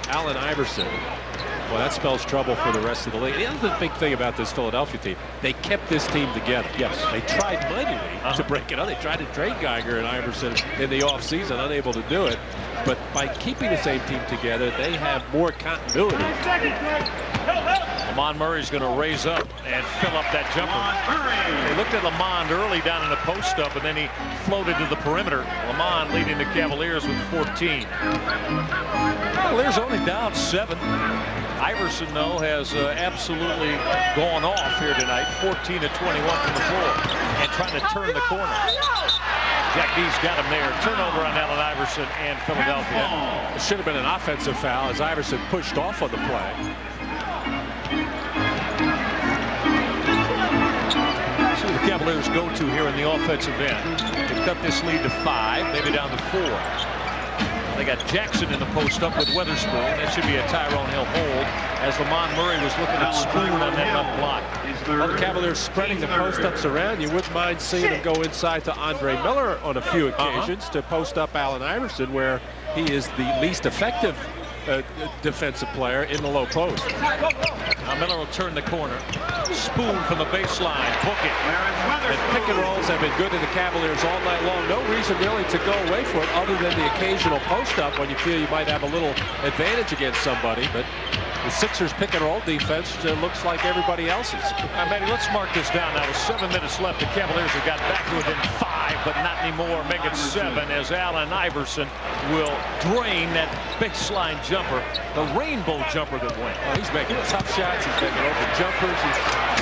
Allen Iverson. Well, that spells trouble for the rest of the league. The other big thing about this Philadelphia team, they kept this team together. Yes. They tried mightily to break it up. They tried to trade Geiger and Iverson in the offseason, unable to do it. But by keeping the same team together, they have more continuity. Lamond Murray's going to raise up and fill up that jumper. They looked at Lamond early down in the post-up, and then he floated to the perimeter. Lamond leading the Cavaliers with 14. Cavaliers only down 7. Iverson, though, has absolutely gone off here tonight. 14 of 21 from the floor and trying to turn the corner. Jack D's got him there. Turnover on Allen Iverson and Philadelphia. It should have been an offensive foul as Iverson pushed off on the play. So the Cavaliers go to here in the offensive end to cut this lead to 5, maybe down to 4. They got Jackson in the post up with Weatherspoon. That should be a Tyrone Hill hold as Lamond Murray was looking at Spoon on that left block. Well, the Cavaliers spreading the post-ups around. You wouldn't mind seeing them go inside to Andre Miller on a few occasions to post up Allen Iverson, where he is the least effective defensive player in the low post. Now Miller will turn the corner. Spoon from the baseline. Book it. And pick and rolls have been good to the Cavaliers all night long. No reason really to go away for it other than the occasional post-up when you feel you might have a little advantage against somebody. But the Sixers pick and roll defense looks like everybody else's. Matty, let's mark this down. Now with 7 minutes left, the Cavaliers have got back to within 5, but not anymore. Make it 7 as Allen Iverson will drain that baseline jumper, the rainbow jumper that went. Oh, he's making tough shots. He's making open jumpers.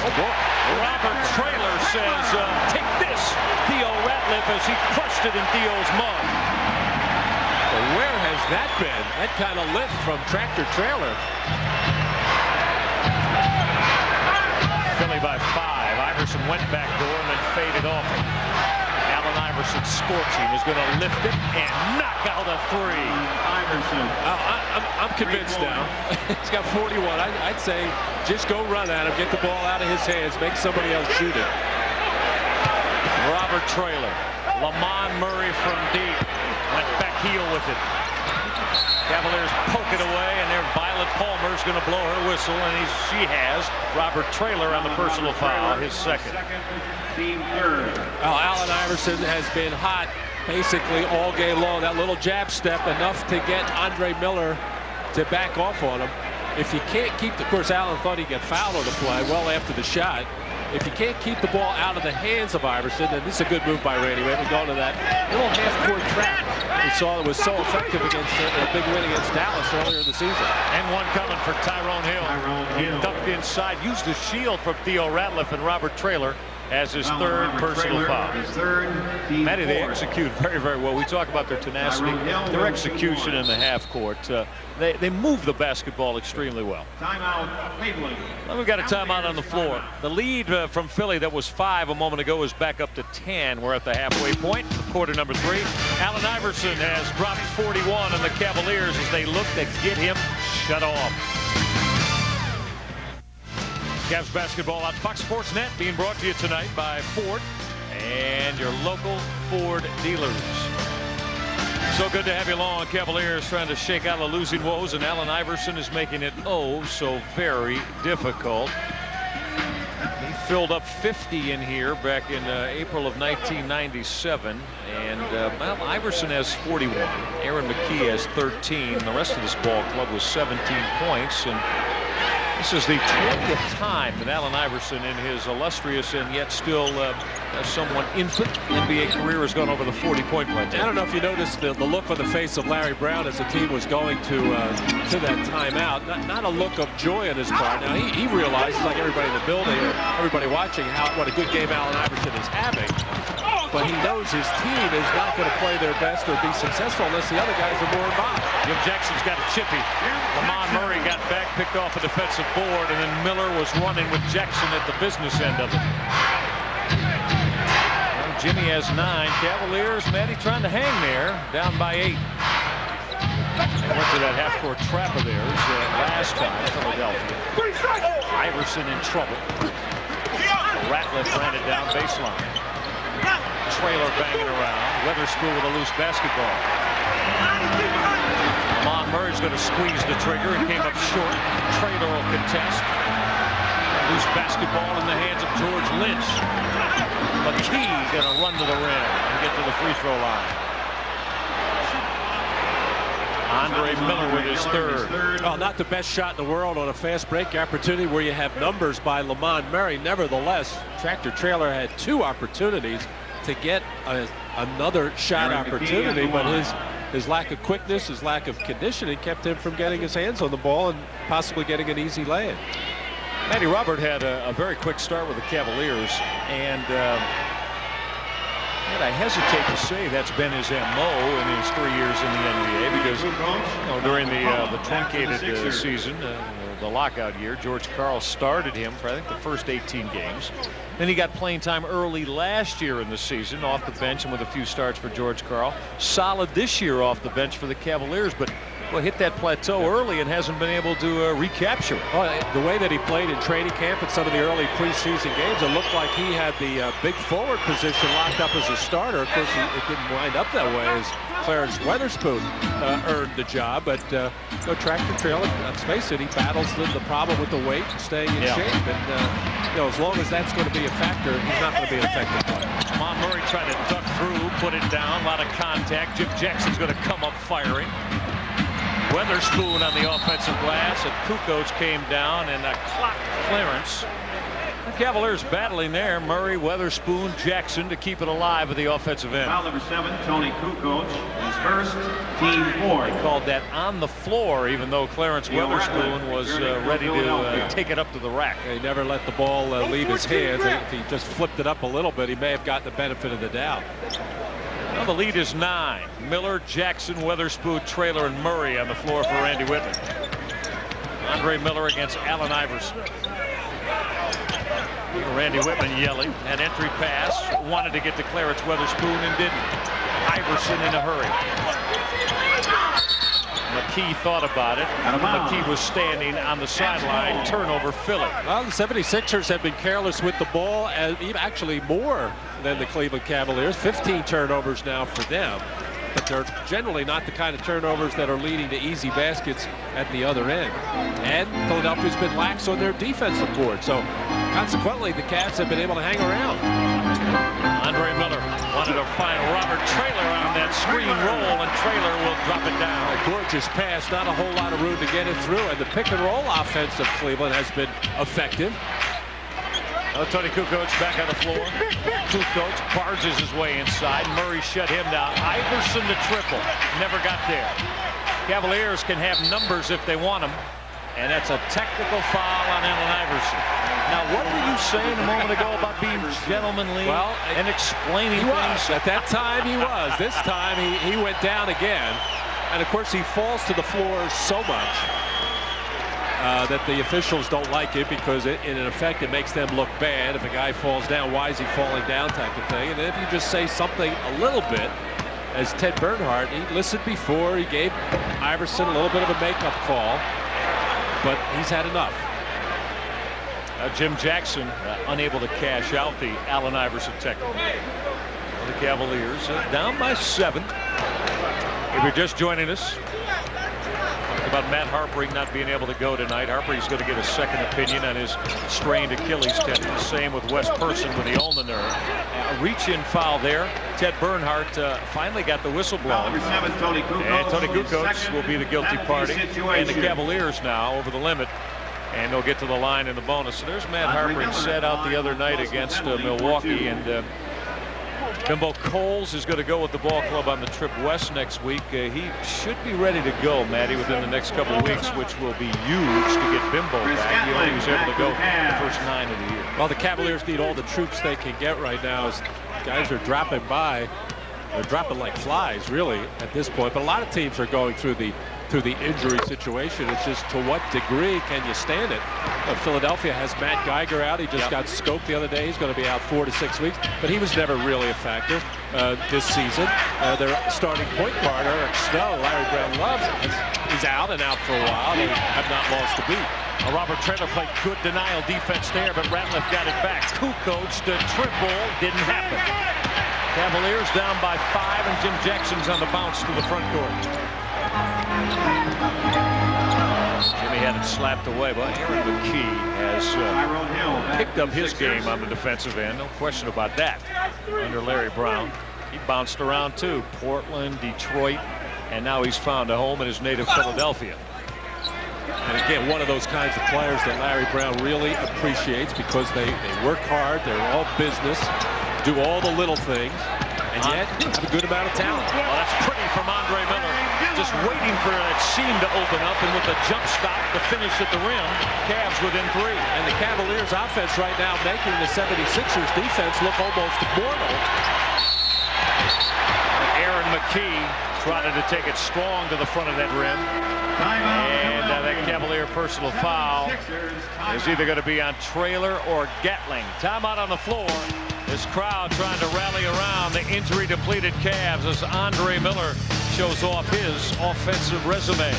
Oh boy! Robert Traylor says, "Take this, Theo Ratliff," as he crushed it in Theo's mug. Well, where has that been? That kind of lift from tractor trailer. Philly by 5. Iverson went back door and then faded off it. Allen Iverson scorching is going to lift it and knock out a 3. Iverson. I'm convinced now. He's got 41. I'd say just go run at him, get the ball out of his hands, make somebody else shoot it. Robert Traylor. Lamond Murray from deep. Went back heel with it. Cavaliers poke it away, and there Violet Palmer's going to blow her whistle, and she has Robert Traylor on the personal foul, his second. Team third. Well, Allen Iverson has been hot basically all game long. That little jab step enough to get Andre Miller to back off on him. If you can't keep, of course, Allen thought he'd get fouled on the play well after the shot. If you can't keep the ball out of the hands of Iverson, then this is a good move by Randy. We haven't gone to that little half-court trap we saw that was so effective against a big win against Dallas earlier in the season. And one coming for Tyrone Hill. He ducked inside, used the shield from Theo Ratliff, and Robert Traylor as his third personal foul. Matty, they execute very, very well. We talk about their tenacity, their execution in the half court. They move the basketball extremely well. Timeout, Cleveland. Well, we've got a timeout on the floor. The lead from Philly that was 5 a moment ago is back up to 10. We're at the halfway point, quarter number 3. Allen Iverson has dropped 41 on the Cavaliers as they look to get him shut off. Cavs basketball on Fox Sports Net being brought to you tonight by Ford and your local Ford dealers. So good to have you along. Cavaliers trying to shake out the losing woes, and Allen Iverson is making it oh so very difficult. He filled up 50 in here back in April of 1997, and well, Iverson has 41. Aaron McKee has 13. The rest of this ball club was 17 points, and this is the 20th time that Allen Iverson, in his illustrious and yet still somewhat infant NBA career, has gone over the 40-point mark. I don't know if you noticed the look on the face of Larry Brown as the team was going to that timeout. Not a look of joy on his part. Now he realizes, like everybody in the building, everybody watching, what a good game Allen Iverson is having. But he knows his team is not going to play their best or be successful unless the other guys are more involved. Jim Jackson's got a chippy. Lamond Murray got back, picked off a defensive board, and then Miller was running with Jackson at the business end of it. Well, Jimmy has 9. Cavaliers, Matty, trying to hang there, down by 8. They went to that half-court trap of theirs last time, Philadelphia. Iverson in trouble. Ratliff ran it down baseline. Traylor banging around. Weatherspoon with a loose basketball. Lamont Murray's going to squeeze the trigger and came up short. Traylor will contest. Loose basketball in the hands of George Lynch. McKee going to run to the rim and get to the free throw line. Andre Miller with his third. Oh, not the best shot in the world on a fast break opportunity where you have numbers by Lamont Murray. Nevertheless, Tractor Trailer had 2 opportunities to get another shot opportunity, but his lack of quickness, his lack of conditioning kept him from getting his hands on the ball and possibly getting an easy lay-in. Matty Robert had a very quick start with the Cavaliers, and I hesitate to say that's been his MO in his 3 years in the NBA, because during the truncated season, the lockout year, George Karl started him for I think the first 18 games. Then he got playing time early last year in the season off the bench and with a few starts for George Karl. Solid this year off the bench for the Cavaliers, but hit that plateau early and hasn't been able to recapture it. Oh, the way that he played in training camp and some of the early preseason games, it looked like he had the big forward position locked up as a starter. Of course, it didn't wind up that way as Clarence Weatherspoon earned the job. But Tractor Trailer, let's face it, he battles the problem with the weight and staying in shape. And as long as that's going to be a factor, he's not going to be an effective player. Lamont Murray trying to duck through, put it down, a lot of contact. Jim Jackson's going to come up firing. Weatherspoon on the offensive glass, and Kukoc came down and a clock clearance. The Cavaliers battling there. Murray, Weatherspoon, Jackson to keep it alive at the offensive end. Foul number 7, Tony Kukoc, his first, team 4. They called that on the floor, even though Clarence Weatherspoon was ready to take it up to the rack. He never let the ball leave his hands. If he just flipped it up a little bit, he may have gotten the benefit of the doubt. Well, the lead is 9. Miller, Jackson, Weatherspoon, Traylor, and Murray on the floor for Randy Whitman. Andre Miller against Allen Iverson. Randy Whitman yelling. An entry pass. Wanted to get to Clarence Weatherspoon and didn't. Iverson in a hurry. McKee thought about it. McKee was standing on the sideline. Turnover, Philly. Well, the 76ers have been careless with the ball, and actually more than the Cleveland Cavaliers. 15 turnovers now for them. But they're generally not the kind of turnovers that are leading to easy baskets at the other end. And Philadelphia's been lax on their defensive board. So consequently, the Cavs have been able to hang around. Andre Miller wanted to find Robert Traylor on that screen roll, and Traylor will drop it down. A gorgeous pass, not a whole lot of room to get it through, and the pick and roll offense of Cleveland has been effective. Tony Kukoc back on the floor. Kukoc barges his way inside. Murray shut him down. Iverson to triple. Never got there. Cavaliers can have numbers if they want them. And that's a technical foul on Allen Iverson. Now, what were you saying a moment ago about being gentlemanly and explaining things? At that time he was. This time he went down again. And of course he falls to the floor so much that the officials don't like it, because in effect it makes them look bad. If a guy falls down, why is he falling down, type of thing. And if you just say something a little bit, as Ted Bernhardt, he listened before, he gave Iverson a little bit of a makeup call, but he's had enough. Jim Jackson unable to cash out the Allen Iverson technical. The Cavaliers down by 7. If you're just joining us, about Matt Harpring not being able to go tonight. Harpring's going to get a second opinion on his strained Achilles tendon. The same with Wes Person with the ulnar nerve. A reach-in foul there. Ted Bernhardt finally got the whistle blown. And Tony Kukoc will be the guilty party. And the Cavaliers now over the limit. And they'll get to the line in the bonus. So there's Matt Harpring sat out the other night against Milwaukee. And Bimbo Coles is going to go with the ball club on the trip west next week. He should be ready to go, Matty, within the next couple of weeks, which will be huge to get Bimbo back. He only was able to go the first 9 of the year. Well, the Cavaliers need all the troops they can get right now, as guys are dropping by. They're dropping like flies, really, at this point. But a lot of teams are going through the injury situation. It's just to what degree can you stand it? Philadelphia has Matt Geiger out. He just got scoped the other day. He's going to be out 4 to 6 weeks, but he was never really a factor this season. Their starting point guard, Eric Snow, Larry Brown Love, is out and out for a while. They have not lost a beat. Robert Traylor played good denial defense there, but Ratliff got it back. Kukoc to triple, didn't happen. Cavaliers down by 5, and Jim Jackson's on the bounce to the front court. Jimmy had it slapped away, but Aaron McKee has picked up his game on the defensive end. No question about that. Under Larry Brown, he bounced around too. Portland, Detroit, and now he's found a home in his native Philadelphia. And again, one of those kinds of players that Larry Brown really appreciates because they work hard, they're all business, do all the little things, and yet have a good amount of talent. Well, that's pretty from Andre Miller. Just waiting for that seam to open up, and with the jump stop, the finish at the rim, Cavs within 3. And the Cavaliers offense right now making the 76ers defense look almost mortal. Aaron McKee trying to take it strong to the front of that rim. And that Cavalier personal foul is either going to be on Traylor or Gatling. Timeout on the floor. This crowd trying to rally around the injury-depleted Cavs as Andre Miller shows off his offensive resume.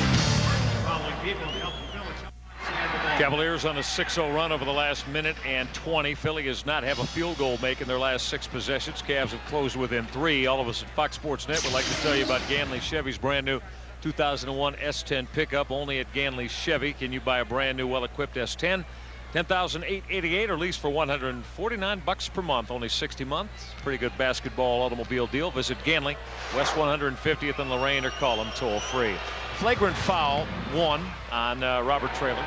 Cavaliers on a 6-0 run over the last minute and 20. Philly has not have a field goal make in their last 6 possessions. Cavs have closed within 3. All of us at Fox Sports Net would like to tell you about Ganley Chevy's brand new 2001 S10 pickup, only at Ganley Chevy. Can you buy a brand new well-equipped S10? $10,888 or lease for $149 per month, only 60 months. Pretty good basketball automobile deal. Visit Ganley, West 150th and Lorraine, or call them toll free. Flagrant foul 1 on Robert Traylor.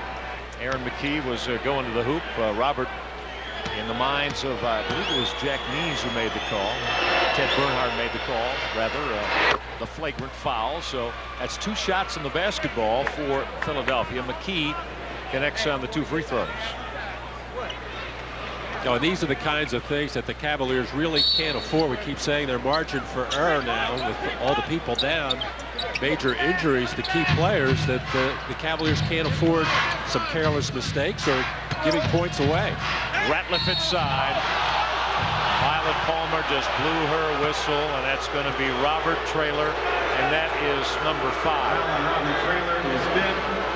Aaron McKee was going to the hoop. Robert, in the minds of, I believe it was Jack Nees who made the call. Ted Bernhard made the call, rather, the flagrant foul. So that's 2 shots in the basketball for Philadelphia. McKee connects on the 2 free throws. No, and these are the kinds of things that the Cavaliers really can't afford. We keep saying their margin for error now with all the people down, major injuries to key players, that the Cavaliers can't afford some careless mistakes or giving points away. Ratliff inside. Violet Palmer just blew her whistle, and that's going to be Robert Traylor, and that is number 5. Robert Traylor is fifth.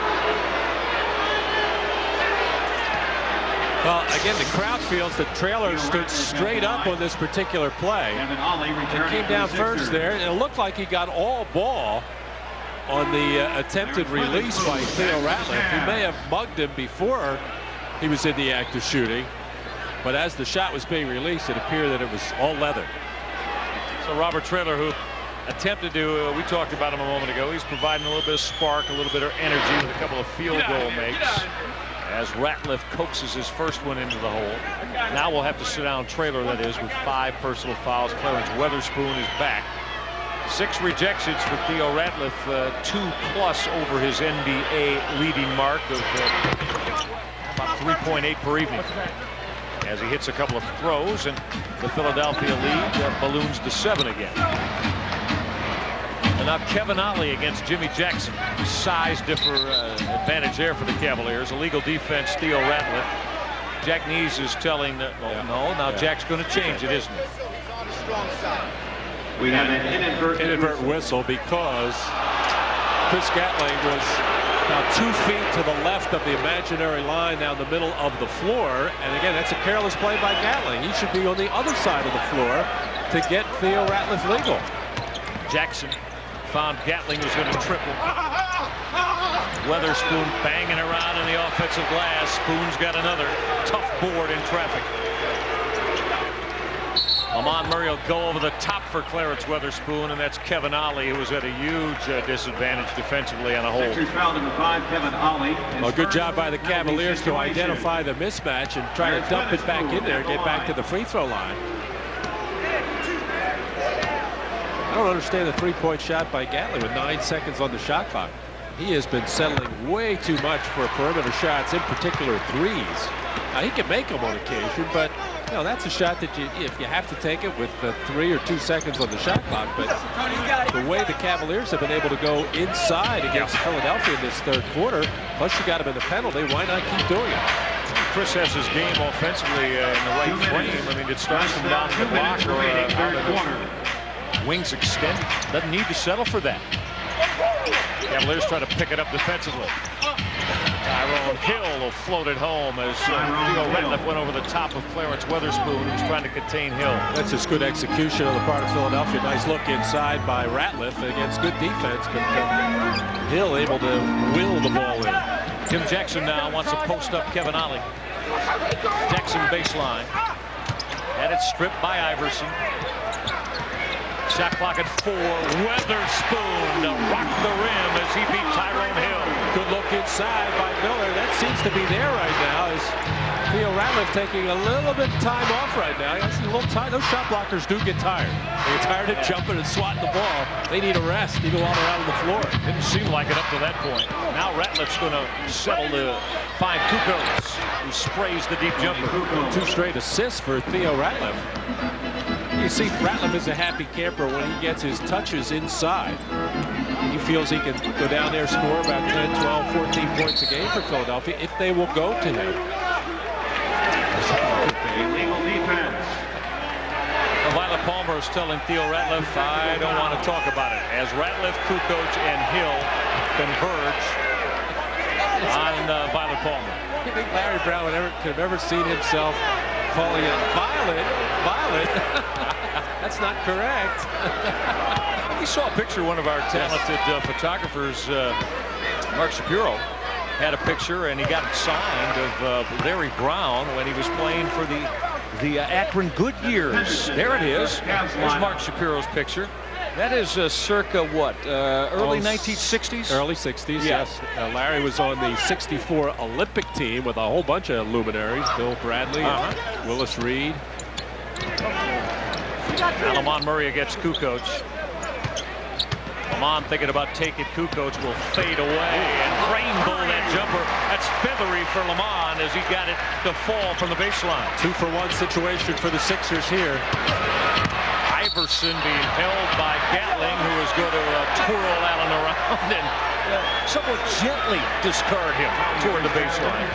Well, again, the crowd feels that Traylor stood straight up on this particular play. It came down first there, and it looked like he got all ball on the attempted release by Theo Ratliff. He may have mugged him before he was in the act of shooting, but as the shot was being released, it appeared that it was all leather. So Robert Traylor, who attempted to, we talked about him a moment ago, he's providing a little bit of spark, a little bit of energy with a couple of field goal makes, as Ratliff coaxes his first one into the hole. Now we'll have to sit down Traylor, that is, with 5 personal fouls. Clarence Weatherspoon is back. 6 rejections for Theo Ratliff, 2+ over his NBA leading mark of about 3.8 per evening. As he hits a couple of throws, and the Philadelphia lead balloons to 7 again. And now Kevin Ollie against Jimmy Jackson. Size advantage there for the Cavaliers. Illegal defense, Theo Ratliff. Jack Nees is telling that, now Jack's going to change it, isn't it? We have an inadvertent whistle because Chris Gatling was about 2 feet to the left of the imaginary line down the middle of the floor. And again, that's a careless play by Gatling. He should be on the other side of the floor to get Theo Ratliff legal. Jackson found Gatling was going to triple. Weatherspoon banging around in the offensive glass. Spoon's got another tough board in traffic. Lamont Murray will go over the top for Clarence Weatherspoon, and that's Kevin Ollie, who was at a huge disadvantage defensively on a hold. Foul number 5, Kevin Ollie. Well, good job by the Cavaliers to identify the mismatch and try to dump it back in there and get back to the free throw line. I don't understand the 3-point shot by Gatling with 9 seconds on the shot clock. He has been settling way too much for perimeter shots, in particular threes. Now, he can make them on occasion, but that's a shot that if you have to take it with 3 or 2 seconds on the shot clock. But the way the Cavaliers have been able to go inside against Philadelphia in this 3rd quarter, plus you got him in the penalty, why not keep doing it? Chris has his game offensively in the right frame. I mean, it starts from down the block or wings extended. Doesn't need to settle for that. Cavaliers try to pick it up defensively. Tyrone Hill will float it home as Theo Ratliff went over the top of Clarence Weatherspoon, who was trying to contain Hill. That's just good execution on the part of Philadelphia. Nice look inside by Ratliff against good defense, but Hill able to will the ball in. Tim Jackson now wants to post up Kevin Ollie. Jackson baseline. Had it stripped by Iverson. Shot clock at 4. Weatherspoon to rock the rim as he beat Tyrone Hill. Good look inside by Miller. That seems to be there right now. As Theo Ratliff taking a little bit of time off right now. He's a little tired. Those shot blockers do get tired. They get tired of jumping and swatting the ball. They need a rest even while they're out on the floor. Didn't seem like it up to that point. Now Ratliff's going to settle to find Kukoc, who sprays the deep jumper. 2 straight assists for Theo Ratliff. You see, Ratliff is a happy camper when he gets his touches inside. He feels he can go down there, score about 10, 12, 14 points a game for Philadelphia if they will go to him. Illegal defense. Violet Palmer is telling Theo Ratliff, I don't want to talk about it. As Ratliff, Kukoc, and Hill converge on Violet Palmer. I think Larry Brown could have ever seen himself calling it Violet. That's not correct. We saw a picture, one of our talented photographers, Mark Shapiro, had a picture, and he got signed of Larry Brown when he was playing for the Akron Goodyears. There it is. There's Mark Shapiro's picture. That is circa what? Early 1960s? Early 60s, yes. Larry was on the '64 Olympic team with a whole bunch of luminaries. Bill Bradley, Willis Reed. Now Lamont Murray against Kukoc. Lamont thinking about taking Kukoc, will fade away and rainbow that jumper. That's feathery for Lamont as he got it to fall from the baseline. 2-for-1 situation for the Sixers here. Iverson being held by Gatling, who is going to twirl Allen around and somewhat gently discard him toward the baseline.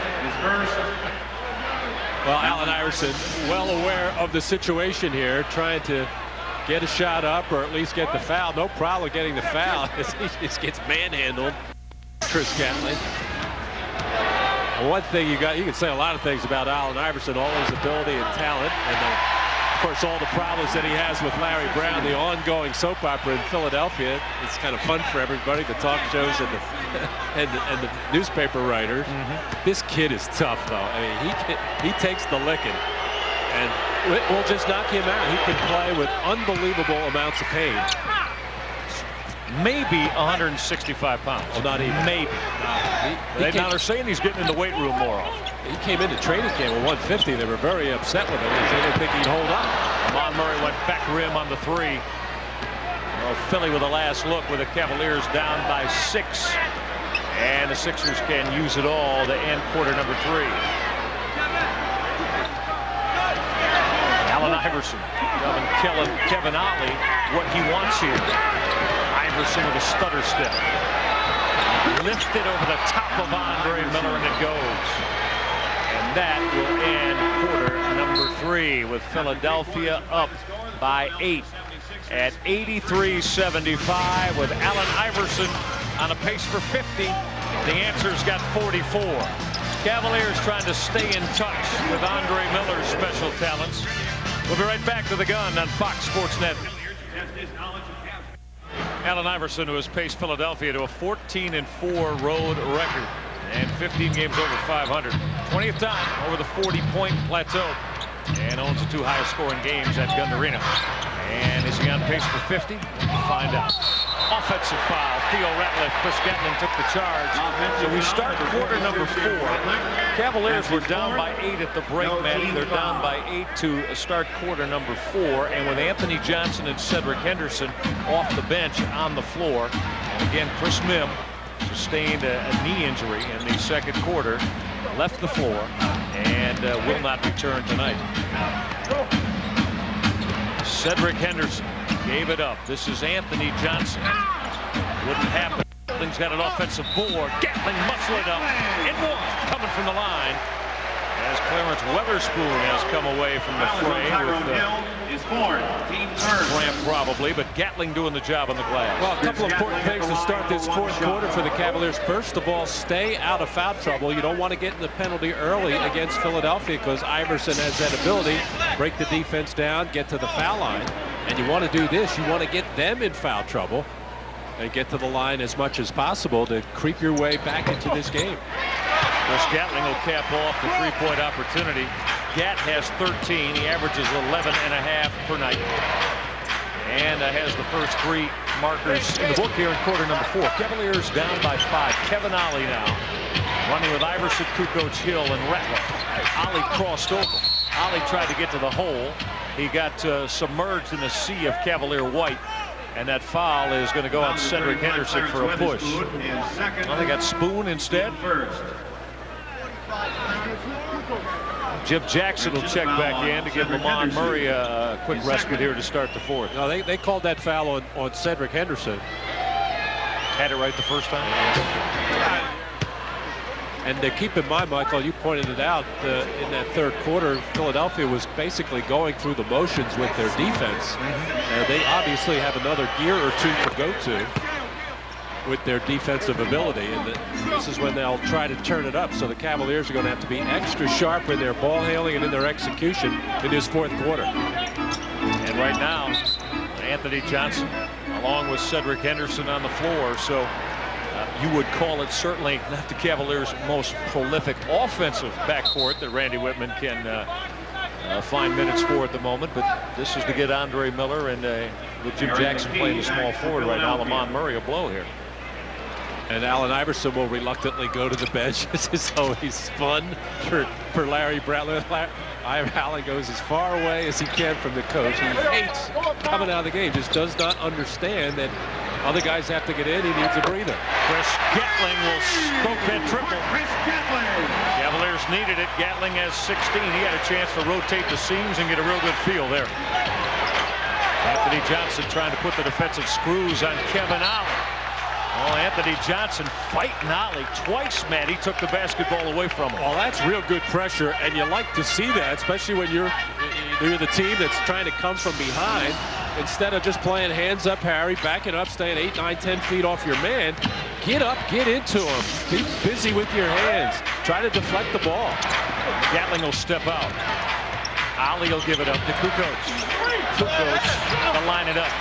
Well, Allen Iverson, well aware of the situation here, trying to get a shot up or at least get the foul. No problem getting the foul. He just gets manhandled. Chris Gatling. One thing you can say a lot of things about Allen Iverson, all his ability and talent, and of course all the problems that he has with Larry Brown, the ongoing soap opera in Philadelphia. It's kind of fun for everybody, the talk shows and the newspaper writers. This kid is tough, though. I mean, he takes the licking, and we'll just knock him out. He can play with unbelievable amounts of pain. Maybe 165 pounds. Well, not even. Maybe. Now they're saying he's getting in the weight room more often. He came into training camp with 150. They were very upset with him because they didn't think he'd hold up. Lamont Murray went back rim on the 3. Well, Philly with the last look with the Cavaliers down by 6. And the Sixers can use it all to end quarter number 3. Allen Iverson telling Kevin Ollie what he wants here. Iverson with a stutter step. Lifted over the top of Andre Miller, and it goes. And that will end quarter number 3 with Philadelphia up by 8 at 83-75 with Allen Iverson on a pace for 50. The answer's got 44. Cavaliers trying to stay in touch with Andre Miller's special talents. We'll be right back to the gun on Fox Sports Net. Allen Iverson, who has paced Philadelphia to a 14-4 road record and 15 games over 500. 20th time over the 40-point plateau, and owns the 2 highest scoring games at Gund Arena. And is he on pace for 50? We'll find out. Offensive foul. Theo Ratliff. Chris Gatling took the charge. So we start quarter number 4. Cavaliers were down by 8 at the break, Maddie. They're down by 8 to start quarter number 4. And with Anthony Johnson and Cedric Henderson off the bench on the floor. And again, Chris Mim sustained a knee injury in the second quarter. Left the floor and will not return tonight. Cedric Henderson gave it up. This is Anthony Johnson. Wouldn't happen. Gatling's got an offensive board. Gatling muscle it up. It won't. Coming from the line As Clarence Weatherspoon has come away from the fray with cramp probably, but Gatling doing the job on the glass. Well, a couple of important things to start this fourth quarter for the Cavaliers. First of all, stay out of foul trouble. You don't want to get in the penalty early against Philadelphia because Iverson has that ability. Break the defense down, get to the foul line. And you want to do this. You want to get them in foul trouble and get to the line as much as possible to creep your way back into this game. Chris Gatling will cap off the three-point opportunity. Gat has 13. He averages 11.5 per night. And has the first three markers in the book here in quarter number 4. Cavaliers down by 5. Kevin Ollie now running with Iverson, Kukoc, Hill, and Ratliff. Ollie crossed over. Ollie tried to get to the hole. He got submerged in a sea of Cavalier white. And that foul is going to go on Cedric Henderson for a push. Well, they got Spoon instead. Jim Jackson will check back in to give Lamont Murray a quick respite here to start the fourth. No, they called that foul on Cedric Henderson. Had it right the first time. And keep in mind, Michael, you pointed it out, in that third quarter, Philadelphia was basically going through the motions with their defense. They obviously have another gear or two to go to with their defensive ability, and this is when they'll try to turn it up. So the Cavaliers are going to have to be extra sharp in their ball handling and in their execution in this fourth quarter. And right now, Anthony Johnson along with Cedric Henderson on the floor. So you would call it certainly not the Cavaliers' most prolific offensive backcourt that Randy Whitman can find minutes for at the moment, but this is to get Andre Miller and with Jim Jackson playing the small forward right now. Lamont Murray a blow here. And Allen Iverson will reluctantly go to the bench. This is always fun for Larry Bradley. Allen goes as far away as he can from the coach. He hates coming out of the game, just does not understand that other guys have to get in. He needs a breather. Chris Gatling will stroke that triple. Cavaliers needed it. Gatling has 16. He had a chance to rotate the seams and get a real good feel there. Anthony Johnson trying to put the defensive screws on Kevin Ollie. Oh, Anthony Johnson fighting Ollie twice, man. He took the basketball away from him. Well, that's real good pressure, and you like to see that, especially when you're the team that's trying to come from behind. Instead of just playing hands up, Harry, backing up, staying 8, 9, 10 feet off your man, get up, get into him. Be busy with your hands. Try to deflect the ball. Gatling will step out. Ollie will give it up to Kukoc. Kukoc to line it up.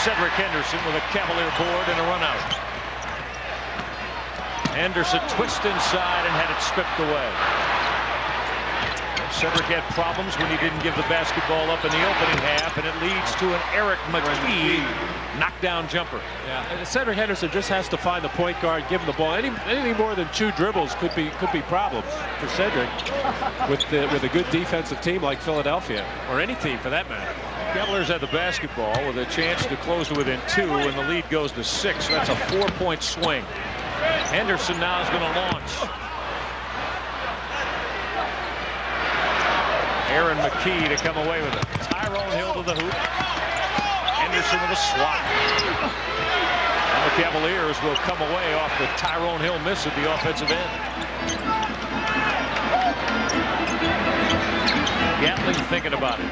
Cedric Henderson with a Cavalier board and a run out. Henderson twist inside and had it stripped away. Cedric had problems when he didn't give the basketball up in the opening half, and it leads to an Eric McKee knockdown jumper. Yeah, and Cedric Henderson just has to find the point guard, give him the ball. Anything more than 2 dribbles could be problems for Cedric with a good defensive team like Philadelphia, or any team for that matter. Cavaliers had the basketball with a chance to close to within 2, and the lead goes to 6. That's a 4-point swing. Henderson now is going to launch. Aaron McKee to come away with it. Tyrone Hill to the hoop. Henderson with a swat. And the Cavaliers will come away off the Tyrone Hill miss at the offensive end. Gatling thinking about it.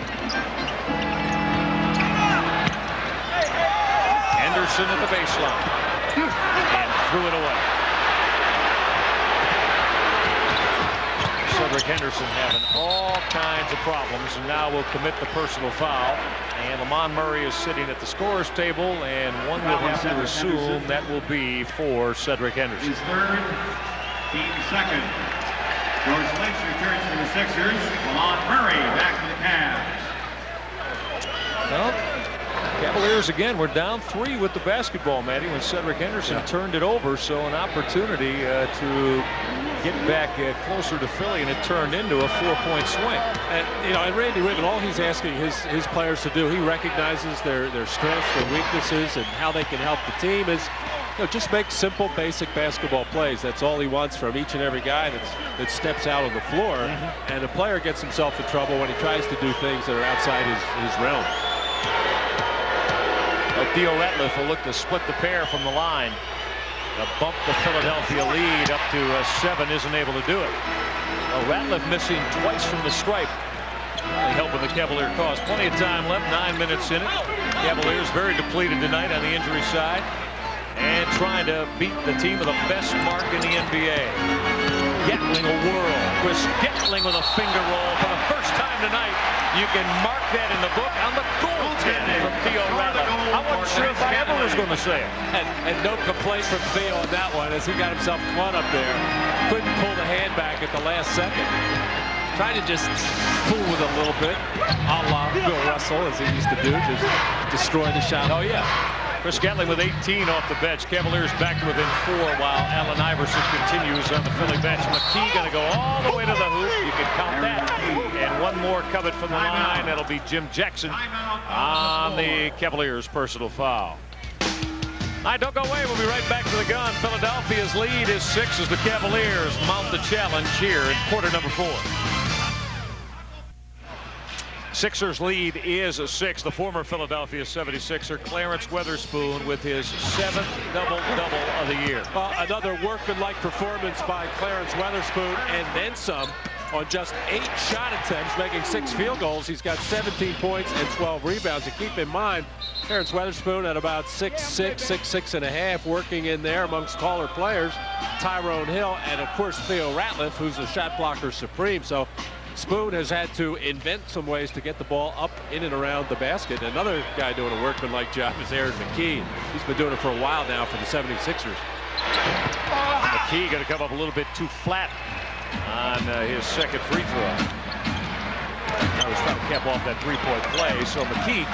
Henderson at the baseline and threw it away. Cedric Henderson having all kinds of problems, and now will commit the personal foul. And Lamont Murray is sitting at the scorer's table, and one would have to assume that will be for Cedric Henderson. His third, team second. George Lynch returns for the Sixers. Lamont Murray back to the Cavs. Well, Cavaliers again were down 3 with the basketball, Matty, when Cedric Henderson turned it over. So an opportunity to get back closer to Philly, and it turned into a 4-point swing. And and Randy Whitman, all he's asking his players to do, he recognizes their strengths, their weaknesses, and how they can help the team is, just make simple, basic basketball plays. That's all he wants from each and every guy that steps out on the floor. And a player gets himself in trouble when he tries to do things that are outside his realm. Theo Ratliff will look to split the pair from the line. to bump the Philadelphia lead up to 7, isn't able to do it. Ratliff missing twice from the stripe. Helping the Cavalier cause. Plenty of time left, 9 minutes in it. Cavaliers very depleted tonight on the injury side and trying to beat the team with the best mark in the NBA. Gatling a whirl. Chris Gatling with a finger roll for the first time tonight. You can mark that in the book on the goaltending from Theo Ratliff. I wasn't sure if I ever was going to say it. And no complaint from Theo on that one as he got himself caught up there. Couldn't pull the hand back at the last second. Trying to just fool with it a little bit, a la Bill Russell, as he used to do, just destroy the shot. Oh, yeah. Chris Gatling with 18 off the bench. Cavaliers back to within 4 while Allen Iverson continues on the Philly bench. McKee going to go all the way to the hoop. You can count that. And one more covered from the line. That'll be Jim Jackson on the Cavaliers' personal foul. All right, don't go away. We'll be right back to the gun. Philadelphia's lead is 6 as the Cavaliers mount the challenge here in quarter number 4. Sixers lead is 6. The former Philadelphia 76er Clarence Weatherspoon with his 7th double-double of the year. Another workmanlike performance by Clarence Weatherspoon and then some on just 8 shot attempts, making 6 field goals. He's got 17 points and 12 rebounds. And keep in mind, Clarence Weatherspoon at about 6'6", 6'6.5", working in there amongst taller players. Tyrone Hill and, of course, Theo Ratliff, who's a shot blocker supreme. So Spoon has had to invent some ways to get the ball up in and around the basket. Another guy doing a workmanlike job is Aaron McKee. He's been doing it for a while now for the 76ers. McKee going to come up a little bit too flat on his second free throw. I was trying to cap off that 3-point play. So McKee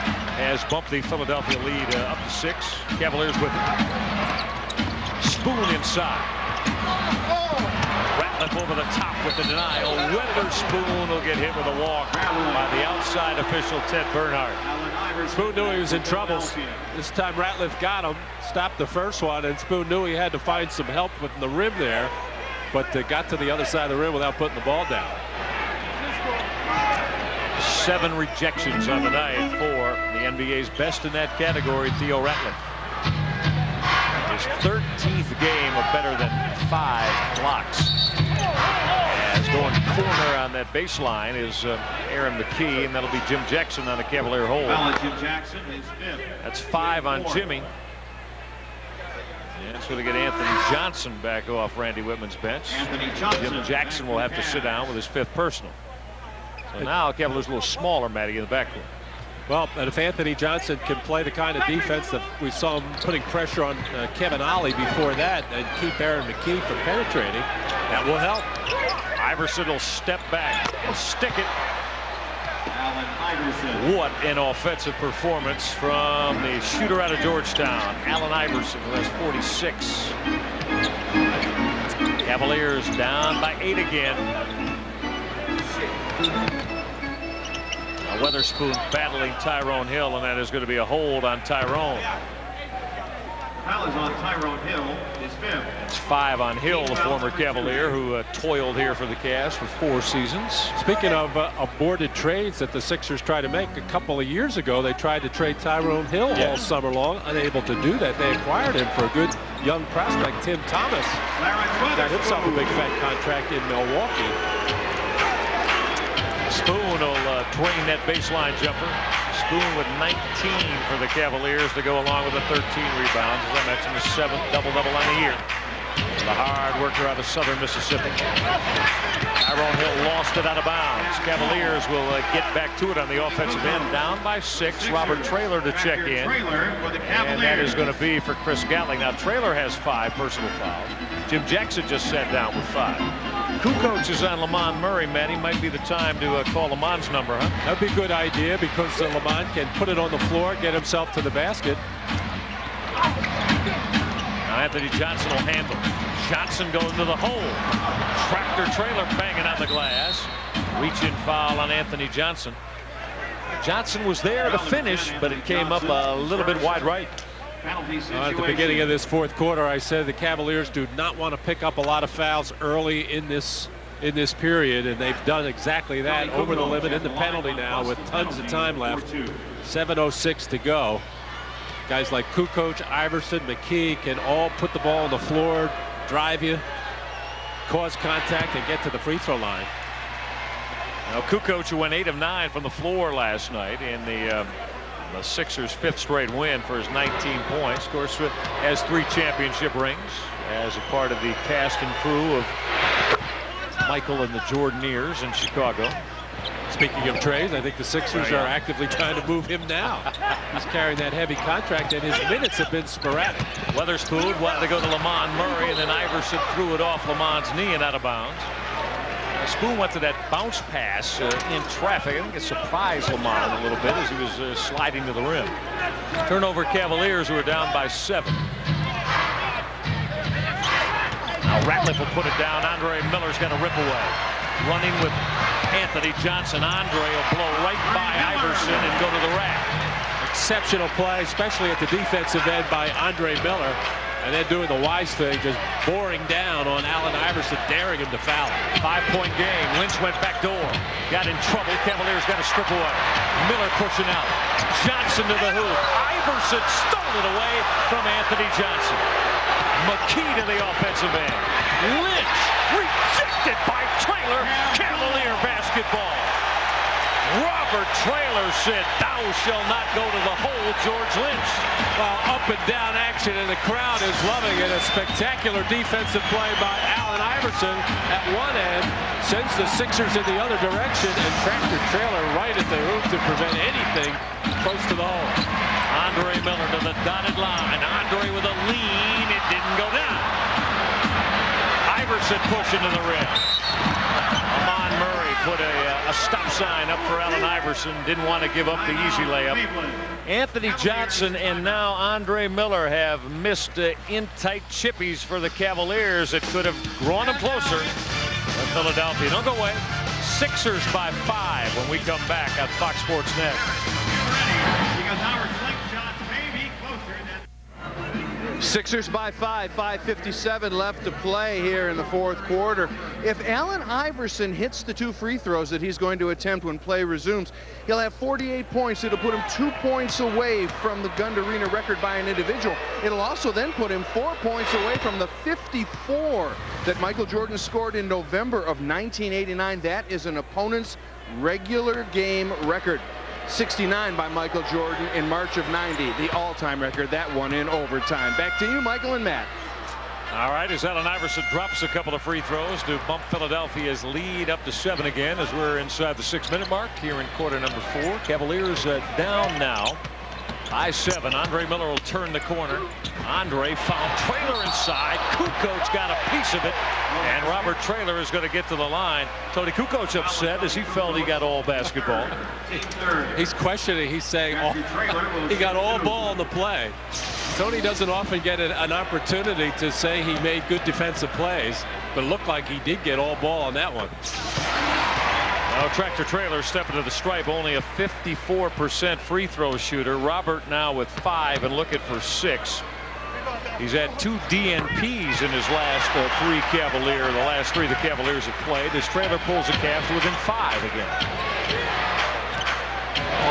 has bumped the Philadelphia lead up to 6. Cavaliers with it. Spoon inside. Ratliff over the top with the denial. Weatherspoon will get hit with a walk by the outside official Ted Bernhardt. Spoon knew he was in trouble. This time Ratliff got him, stopped the first one, and Spoon knew he had to find some help with the rim there, but got to the other side of the rim without putting the ball down. 7 rejections on the night for the NBA's best in that category, Theo Ratliff. His 13th game of better than 5 blocks. As going corner on that baseline is Aaron McKee, and that'll be Jim Jackson on the Cavalier hold. Jim Jackson is 5th. That's 5 on Jimmy. And it's going to get Anthony Johnson back off Randy Whitman's bench. Jim Jackson will have to sit down with his 5th personal. So now Cavaliers a little smaller, Matty, in the backcourt. Well, and if Anthony Johnson can play the kind of defense that we saw him putting pressure on Kevin Ollie before that and keep Aaron McKee from penetrating, that will help. Iverson will step back and stick it. Allen Iverson. What an offensive performance from the shooter out of Georgetown, Allen Iverson, who has 46. Cavaliers down by 8 again. Weatherspoon battling Tyrone Hill, and that is going to be a hold on Tyrone. Foul is on Tyrone Hill, his 5th. It's 5 on Hill, the former Cavalier who toiled here for the Cavs for 4 seasons. Speaking of aborted trades that the Sixers tried to make a couple of years ago, they tried to trade Tyrone Hill all summer long, unable to do that. They acquired him for a good young prospect, Tim Thomas. Got himself a big fat contract in Milwaukee. Spoon will drain that baseline jumper. Spoon with 19 for the Cavaliers to go along with the 13 rebounds. As I mentioned, the 7th double-double on the year. The hard worker out of southern Mississippi. Tyrone Hill lost it out of bounds. Cavaliers will get back to it on the offensive end. Down by 6. Robert Traylor to check in. And that is going to be for Chris Gatling. Now, Traylor has 5 personal fouls. Jim Jackson just sat down with 5. Kukoc is on Lamont Murray, Matty. Might be the time to call Lamont's number, huh? That'd be a good idea because Lamont can put it on the floor, get himself to the basket. Now Anthony Johnson will handle. Johnson goes into the hole. Tractor Trailer banging on the glass. Reach-in foul on Anthony Johnson. Johnson was there to finish, but it came up a little bit wide right. At the beginning of this 4th quarter, I said the Cavaliers do not want to pick up a lot of fouls early in this period, and they've done exactly that. Over the limit in the penalty now with tons of time left. 7:06 to go. Guys like Kukoc, Iverson, McKee can all put the ball on the floor, drive you, cause contact, and get to the free throw line. Now Kukoc, who went 8 of 9 from the floor last night in the Sixers' 5th straight win for his 19 points. Of course, has 3 championship rings as a part of the cast and crew of Michael and the Jordanaires in Chicago. Speaking of trades, I think the Sixers are actively trying to move him now. He's carrying that heavy contract, and his minutes have been sporadic. Weatherspoon wanted to go to Lamont Murray, and then Iverson threw it off Lamont's knee and out of bounds. Spoon went to that bounce pass in traffic. I think it surprised Lamont a little bit as he was sliding to the rim. Turnover Cavaliers, who are down by 7. Now Ratliff will put it down. Andre Miller's got to rip away. Running with Anthony Johnson. Andre will blow right by Iverson and go to the rack. Exceptional play, especially at the defensive end by Andre Miller. And then doing the wise thing, just boring down on Allen Iverson, daring him to foul. 5-point game. Lynch went back door. Got in trouble. Cavaliers got to strip away. Miller pushing out. Johnson to the hoop. Iverson stole it away from Anthony Johnson. McKee to the offensive end. Lynch rejected by Traylor. Cavalier basketball. Robert Traylor said, "Thou shall not go to the hole, George Lynch." Well, up and down action, and the crowd is loving it. A spectacular defensive play by Allen Iverson at one end, sends the Sixers in the other direction, and Tractor Traylor right at the hoop to prevent anything close to the hole. Andre Miller to the dotted line. Andre with a lean. It didn't go down. Iverson pushing to the rim. Lamont Murray put a stop sign up for Allen Iverson. Didn't want to give up the easy layup. Anthony Johnson and now Andre Miller have missed in tight chippies for the Cavaliers that could have drawn them closer. But Philadelphia, don't go away. Sixers by 5 when we come back on Fox Sports Net. Because our slingshots may be closer than. Sixers by 5, 5:57 left to play here in the 4th quarter. If Allen Iverson hits the 2 free throws that he's going to attempt when play resumes, he'll have 48 points. It'll put him 2 points away from the Gund Arena record by an individual. It'll also then put him 4 points away from the 54 that Michael Jordan scored in November of 1989. That is an opponent's regular game record. 69 by Michael Jordan in March of 90, the all-time record, that one in overtime. Back to you, Michael and Matt. All right, as Allen Iverson drops a couple of free throws to bump Philadelphia's lead up to 7 again as we're inside the 6-minute mark here in quarter number 4. Cavaliers down now by 7. Andre Miller will turn the corner. Andre found Traylor inside. Kukoc got a piece of it, and Robert Traylor is going to get to the line. Tony Kukoc upset as he felt he got all basketball. He's questioning. He's saying he got all ball on the play. Tony doesn't often get an opportunity to say he made good defensive plays, but it looked like he did get all ball on that one. Now Tractor Traylor stepping to the stripe, only a 54% free throw shooter. Robert now with 5 and looking for 6. He's had 2 DNPs in his last 3 the last 3 the Cavaliers have played. As Traylor pulls the Cavs within 5 again.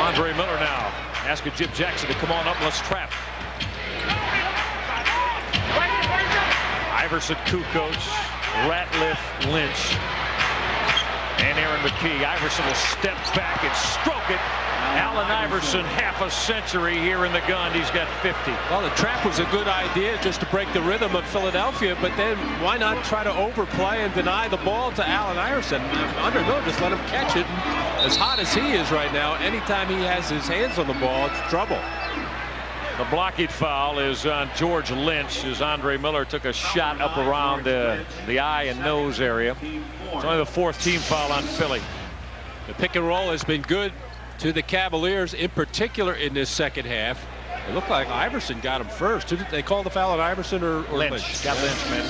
Andre Miller now asking Jim Jackson to come on up. Let's trap. Iverson, Kukoc, Ratliff, Lynch, and Aaron McKee. Iverson will step back and stroke it. Allen Iverson, half a century here in the gun. He's got 50. Well, the trap was a good idea just to break the rhythm of Philadelphia, but then why not try to overplay and deny the ball to Allen Iverson? Andre Miller just let him catch it. As hot as he is right now, anytime he has his hands on the ball, it's trouble. The blocking foul is on George Lynch as Andre Miller took a shot up around the eye and nose area. It's only the 4th team foul on Philly. The pick and roll has been good to the Cavaliers, in particular in this second half. It looked like Iverson got him first. Did they call the foul on Iverson or Lynch? Got Lynch, man.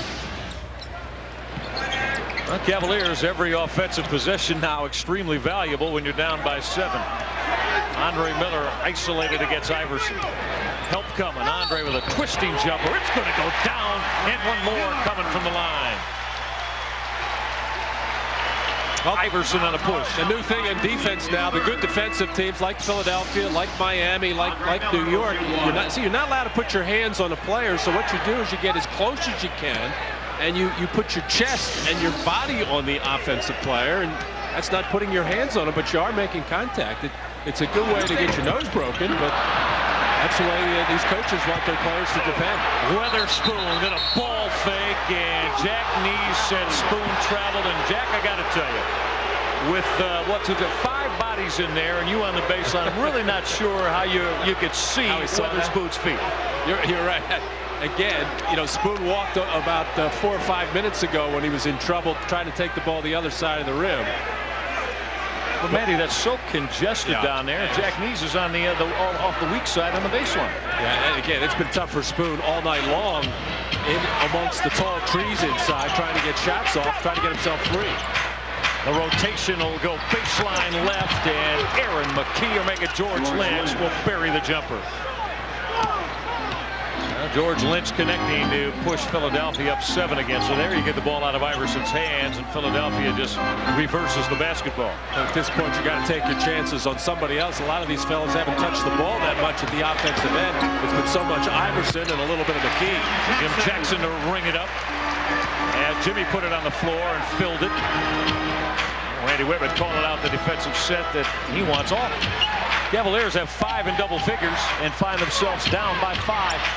Well, Cavaliers, every offensive possession now extremely valuable when you're down by 7. Andre Miller isolated against Iverson. Help coming. Andre with a twisting jumper. It's going to go down, and one more coming from the line. Iverson on a push. The new thing in defense now, the good defensive teams like Philadelphia, like Miami, like New York, you're not allowed to put your hands on a player. So what you do is you get as close as you can, and you put your chest and your body on the offensive player, and that's not putting your hands on him, but you are making contact. It's a good way to get your nose broken, but that's the way these coaches want their players to defend. Weatherspoon did a ball fake, and Jack Neese said Spoon traveled. And Jack, I got to tell you, with what's it, 5 bodies in there, and you on the baseline, I'm really not sure how you could see Weatherspoon's feet. You're right. Again, Spoon walked about 4 or 5 minutes ago when he was in trouble trying to take the ball the other side of the rim. But Matty, that's so congested down there. Jack Neese is on the off the weak side on the baseline. Yeah, and again, it's been tough for Spoon all night long in amongst the tall trees inside, trying to get shots off, trying to get himself free. The rotation will go baseline left, and Aaron McKee will make it. George Lynch will bury the jumper. George Lynch connecting to push Philadelphia up 7 again. So there you get the ball out of Iverson's hands, and Philadelphia just reverses the basketball. At this point, you got to take your chances on somebody else. A lot of these fellas haven't touched the ball that much at the offensive end. It's been so much Iverson and a little bit of McKee. Jim Jackson to ring it up. And Jimmy put it on the floor and filled it. Randy Whitman calling out the defensive set that he wants off. Cavaliers have 5 in double figures and find themselves down by 5.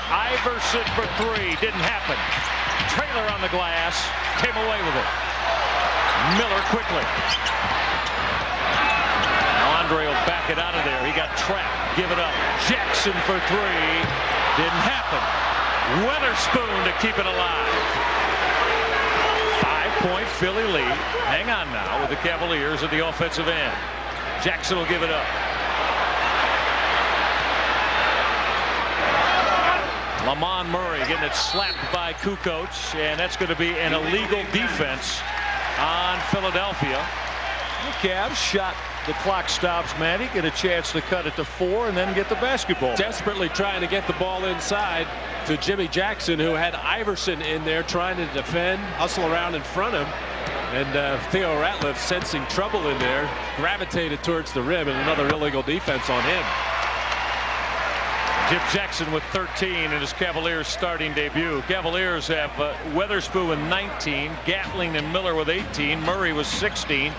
Iverson for 3. Didn't happen. Traylor on the glass. Came away with it. Miller quickly. Now Andre will back it out of there. He got trapped. Give it up. Jackson for 3. Didn't happen. Weatherspoon to keep it alive. 5-point Philly lead. Hang on now with the Cavaliers at the offensive end. Jackson will give it up. Lamont Murray getting it slapped by Kukoc, and that's going to be an illegal defense on Philadelphia. The Cavs shot. The clock stops. Matty get a chance to cut it to 4 and then get the basketball. Desperately trying to get the ball inside to Jimmy Jackson, who had Iverson in there trying to defend, hustle around in front of him. And Theo Ratliff, sensing trouble in there, gravitated towards the rim, and another illegal defense on him. Jim Jackson with 13 in his Cavaliers starting debut. Cavaliers have Weatherspoon with 19, Gatling and Miller with 18, Murray with 16,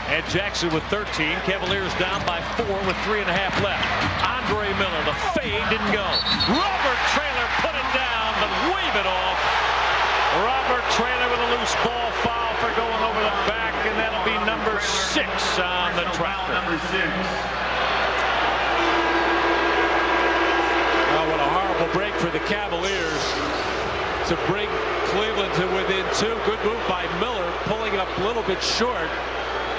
and Jackson with 13. Cavaliers down by 4 with 3.5 left. Andre Miller, the fade didn't go. Robert Traylor put it down, but wave it off. Robert Traylor with a loose ball foul for going over the back, and that'll be number 6 on the tractor. Number 6. What a horrible break for the Cavaliers to bring Cleveland to within 2. Good move by Miller, pulling up a little bit short.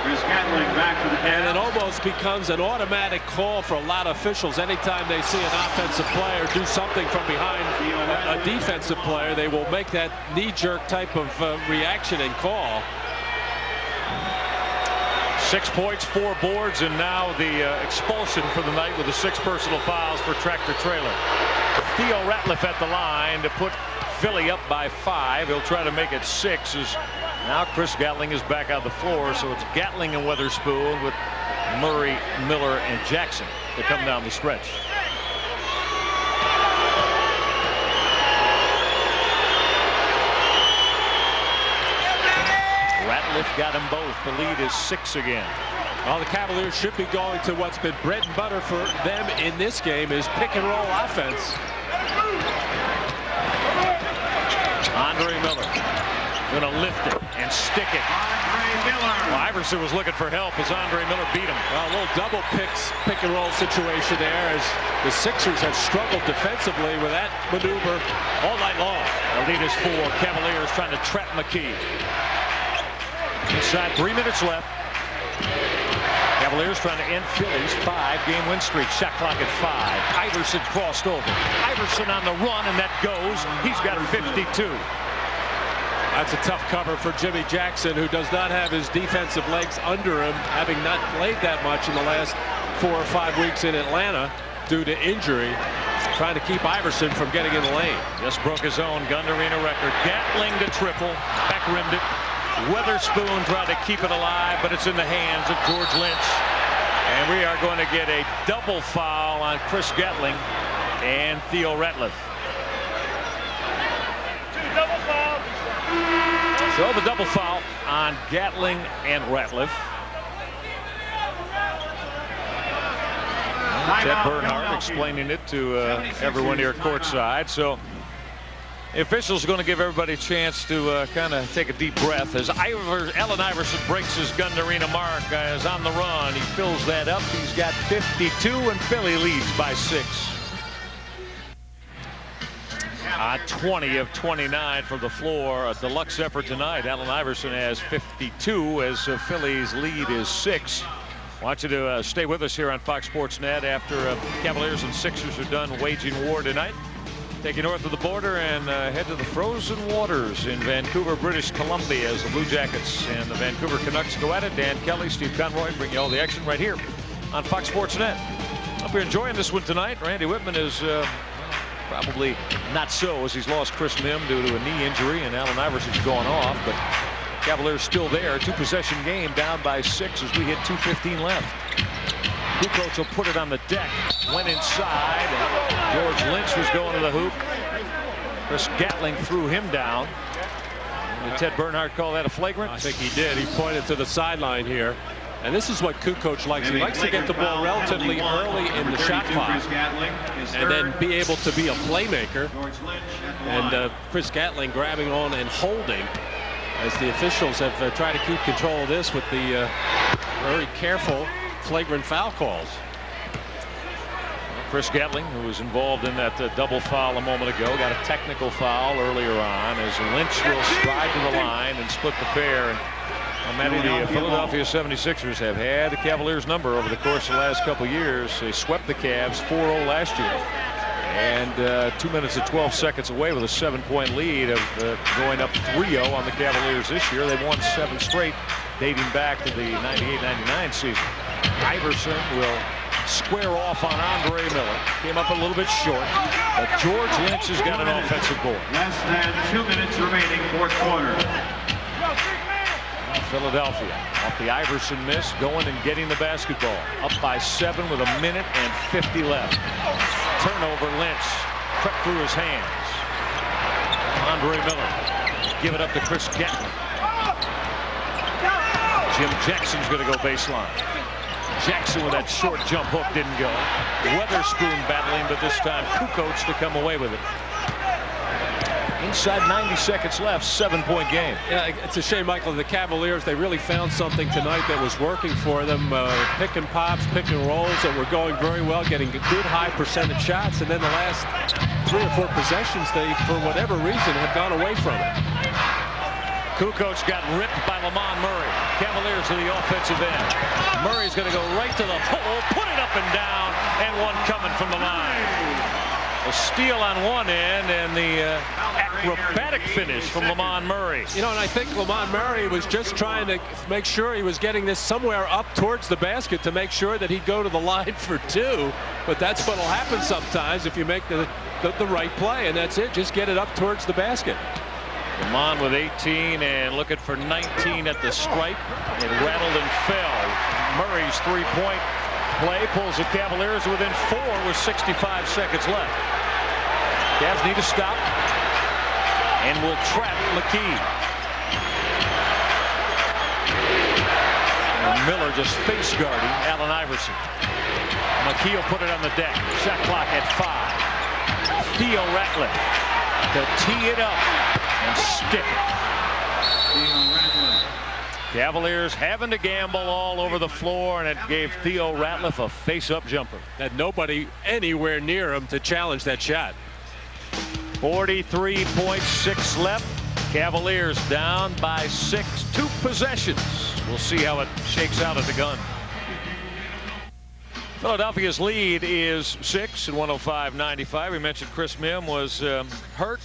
Chris Gatling back to the Cavs. And it almost becomes an automatic call for a lot of officials. Anytime they see an offensive player do something from behind a defensive player, they will make that knee-jerk type of reaction and call. 6 points, 4 boards, and now the expulsion for the night with the 6 personal fouls for Tractor Traylor. Theo Ratliff at the line to put Philly up by 5. He'll try to make it 6 as now Chris Gatling is back on the floor. So it's Gatling and Weatherspoon with Murray, Miller, and Jackson to come down the stretch. Ratliff got them both. The lead is 6 again. Well, the Cavaliers should be going to what's been bread and butter for them in this game is pick and roll offense. Andre Miller going to lift it and stick it. Andre Miller. Well, Iverson was looking for help as Andre Miller beat him. Well, a little double pick and roll situation there as the Sixers have struggled defensively with that maneuver all night long. The lead is 4. Cavaliers trying to trap McKee. Inside 3 minutes left. Cavaliers trying to end Philly's 5-game win streak. Shot clock at 5. Iverson crossed over. Iverson on the run, and that goes. He's got 52. That's a tough cover for Jimmy Jackson, who does not have his defensive legs under him, having not played that much in the last 4 or 5 weeks in Atlanta due to injury. Trying to keep Iverson from getting in the lane. Just broke his own gun arena record. Gatling to triple. Back rimmed it. Weatherspoon tried to keep it alive, but it's in the hands of George Lynch. And we are going to get a double foul on Chris Gatling and Theo Ratliff. So the double foul on Gatling and Ratliff. Ted Bernhardt explaining it to everyone here courtside. So the officials are going to give everybody a chance to kind of take a deep breath as Allen Iverson breaks his gun to arena mark is on the run. He fills that up. He's got 52 and Philly leads by 6. 20 of 29 from the floor. A deluxe effort tonight. Allen Iverson has 52 as Philly's lead is 6. I want you to stay with us here on Fox Sports Net after Cavaliers and Sixers are done waging war tonight. Take you north of the border and head to the frozen waters in Vancouver, British Columbia as the Blue Jackets and the Vancouver Canucks go at it. Dan Kelly, Steve Conroy bring you all the action right here on Fox Sports Net. Hope you're enjoying this one tonight. Randy Whitman is probably not so as he's lost Chris Mim due to a knee injury and Allen Iverson's going off. But Cavaliers still there. 2-possession game down by 6 as we hit 2:15 left. Kukoc will put it on the deck. Went inside. And George Lynch was going to the hoop. Chris Gatling threw him down. Did Ted Bernhardt call that a flagrant? I think he did. He pointed to the sideline here. And this is what Kukoc likes. He likes to get the ball relatively early in the shot clock and then be able to be a playmaker. And Chris Gatling grabbing on and holding as the officials have tried to keep control of this with the very careful flagrant foul calls. Chris Gatling, who was involved in that double foul a moment ago, got a technical foul earlier on as Lynch will stride to the line and split the pair. And Matty, the Philadelphia 76ers have had the Cavaliers' number over the course of the last couple years. They swept the Cavs 4-0 last year. And 2 minutes and 12 seconds away with a 7-point lead of going up 3-0 on the Cavaliers this year. They've won 7 straight dating back to the 98-99 season. Iverson will square off on Andre Miller. Came up a little bit short, but George Lynch has got an offensive board. Less than 2 minutes remaining, fourth quarter. Philadelphia off the Iverson miss, going and getting the basketball. Up by 7 with a minute and 50 left. Turnover, Lynch crept through his hands. Andre Miller give it up to Chris Gatling. Jim Jackson's going to go baseline. Jackson with that short jump hook didn't go. Weatherspoon battling, but this time Kukoc to come away with it. Inside 90 seconds left, 7-point game. Yeah, it's a shame, Michael. The Cavaliers, they really found something tonight that was working for them. Pick and pops, pick and rolls that were going very well, getting good high percentage shots. And then the last 3 or 4 possessions, they, for whatever reason, have gone away from it. Kukoc got ripped by Lamont Murray. Cavaliers to the offensive end. Murray's going to go right to the hole, put it up and down, and one coming from the line. A steal on one end and the acrobatic finish from Lamont Murray. You know, and I think Lamont Murray was just trying to make sure he was getting this somewhere up towards the basket to make sure that he'd go to the line for 2. But that's what'll happen sometimes if you make the right play, and that's it. Just get it up towards the basket. Lamont with 18 and looking for 19 at the stripe. It rattled and fell. Murray's 3-point play pulls the Cavaliers within 4 with 65 seconds left. Cavs need to stop and will trap McKee. And Miller just face guarding Allen Iverson. McKee will put it on the deck. Shot clock at 5. Theo Ratliff to tee it up and stick it. Cavaliers having to gamble all over the floor, and it gave Theo Ratliff a face-up jumper. Had nobody anywhere near him to challenge that shot. 43.6 left. Cavaliers down by 6. 2 possessions. We'll see how it shakes out at the gun. Philadelphia's lead is 6 at 105-95. We mentioned Chris Mim was hurt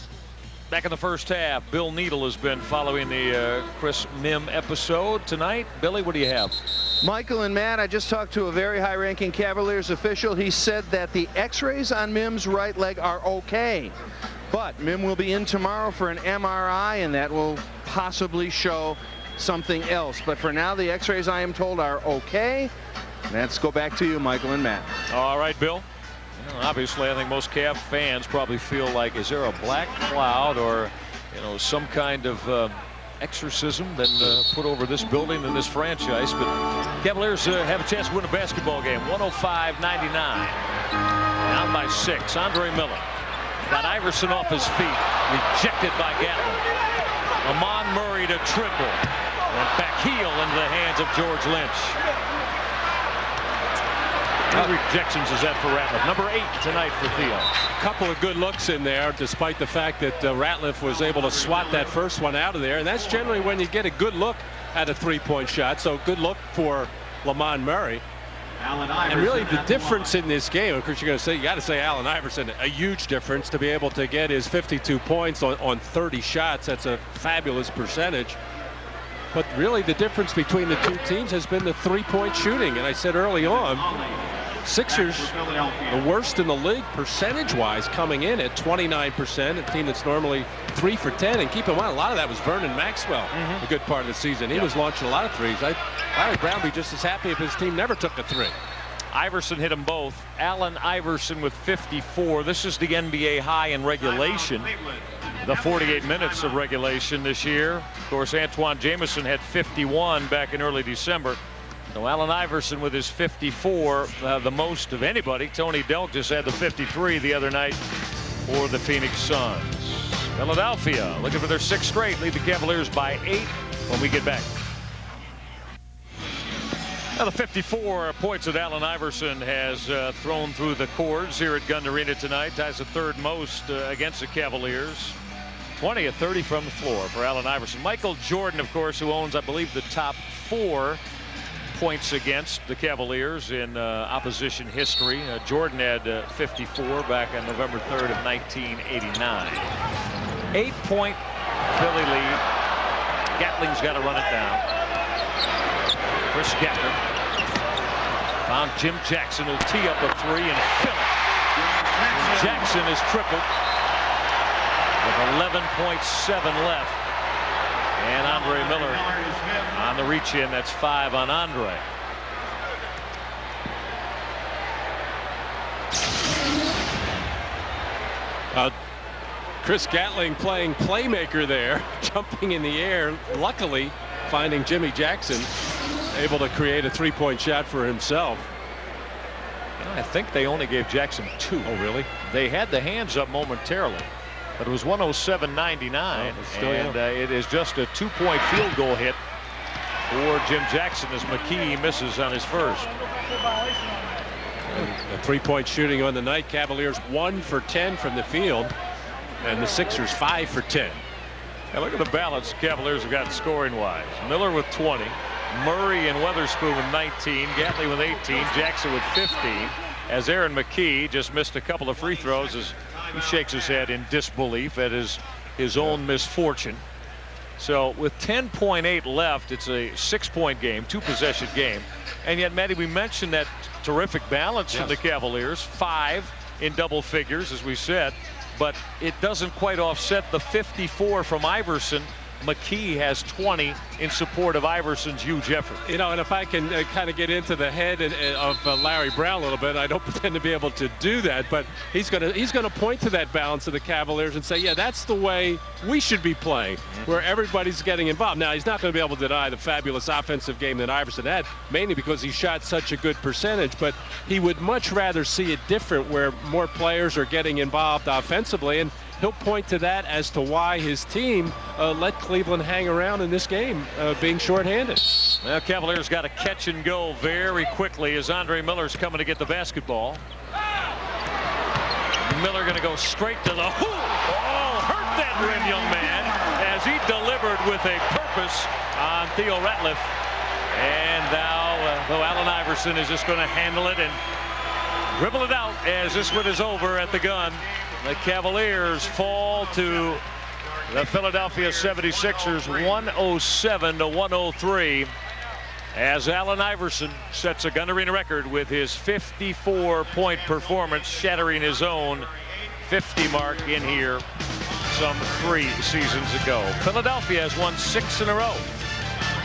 back in the first half. Bill Needle has been following the Chris Mim episode tonight. Billy, what do you have? Michael and Matt, I just talked to a very high-ranking Cavaliers official. He said that the x-rays on Mim's right leg are okay, but Mim will be in tomorrow for an MRI, and that will possibly show something else. But for now, the x-rays, I am told, are okay. Let's go back to you, Michael and Matt. All right, Bill. Obviously, I think most Cav fans probably feel like, is there a black cloud or, some kind of exorcism that put over this building and this franchise? But Cavaliers have a chance to win a basketball game, 105-99. Down by 6. Andre Miller got Iverson off his feet, rejected by Gatlin. Lamont Murray to triple. Went back heel into the hands of George Lynch. How many rejections is that for Ratliff? Number 8 tonight for Theo. A couple of good looks in there, despite the fact that Ratliff was able to swat that first one out of there. And that's generally when you get a good look at a three-point shot. So good look for Lamont Murray. And really the difference in this game, of course, you got to say Allen Iverson, a huge difference to be able to get his 52 points on 30 shots. That's a fabulous percentage. But really the difference between the two teams has been the three-point shooting. And I said early on, Sixers, the worst in the league percentage-wise, coming in at 29%, a team that's normally 3 for 10. And keep in mind, a lot of that was Vernon Maxwell, a good part of the season. He was launching a lot of threes. Larry Brown would be just as happy if his team never took a three. Iverson hit them both. Allen Iverson with 54. This is the NBA high in regulation. The 48 minutes of regulation this year. Of course, Antoine Jameson had 51 back in early December. So Allen Iverson with his 54, the most of anybody. Tony Delk just had the 53 the other night for the Phoenix Suns. Philadelphia looking for their 6th straight, lead the Cavaliers by 8 when we get back. Now the 54 points that Allen Iverson has thrown through the cords here at Gund Arena tonight ties the 3rd most against the Cavaliers. 20 of 30 from the floor for Allen Iverson. Michael Jordan, of course, who owns, I believe, the top 4 points against the Cavaliers in opposition history. Jordan had 54 back on November 3rd of 1989. 8-point Philly lead. Gatling's got to run it down. Chris Gatlin found Jim Jackson, who'll tee up a 3 and fill it. Jackson is tripled with 11.7 left. And Andre Miller on the reach in. That's 5 on Andre. Chris Gatling playing playmaker there, jumping in the air, luckily finding Jimmy Jackson, able to create a 3-point shot for himself. I think they only gave Jackson 2. Oh, really? They had the hands up momentarily, but it was 107-99, and it is just a 2-point field goal hit for Jim Jackson as McKee misses on his first. A 3-point shooting on the night. Cavaliers 1 for 10 from the field, and the Sixers 5 for 10. And look at the balance Cavaliers have got scoring-wise. Miller with 20, Murray and Weatherspoon with 19, Gatley with 18, Jackson with 15. As Aaron McKee just missed a couple of free throws as he shakes his head in disbelief at his own misfortune. So with 10.8 left, it's a 6-point game, 2-possession game. And yet, Matty, we mentioned that terrific balance from the Cavaliers, 5 in double figures, as we said, but it doesn't quite offset the 54 from Iverson. McKee has 20 in support of Iverson's huge effort. You know, and if I can kind of get into the head of Larry Brown a little bit, I don't pretend to be able to do that, but he's gonna point to that balance of the Cavaliers and say, yeah, that's the way we should be playing, where everybody's getting involved. Now, he's not going to be able to deny the fabulous offensive game that Iverson had, mainly because he shot such a good percentage, but he would much rather see it different, where more players are getting involved offensively, and he'll point to that as to why his team let Cleveland hang around in this game, being shorthanded. Well, Cavaliers got to catch and go very quickly as Andre Miller's coming to get the basketball. Miller going to go straight to the hoop. Oh, hurt that rim, young man, as he delivered with a purpose on Theo Ratliff. And now, though Allen Iverson is just going to handle it and dribble it out as this one is over at the gun. The Cavaliers fall to the Philadelphia 76ers 107-103 as Allen Iverson sets a Gun Arena record with his 54-point performance, shattering his own 50 mark in here some 3 seasons ago. Philadelphia has won 6 in a row.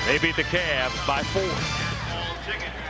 They beat the Cavs by 4.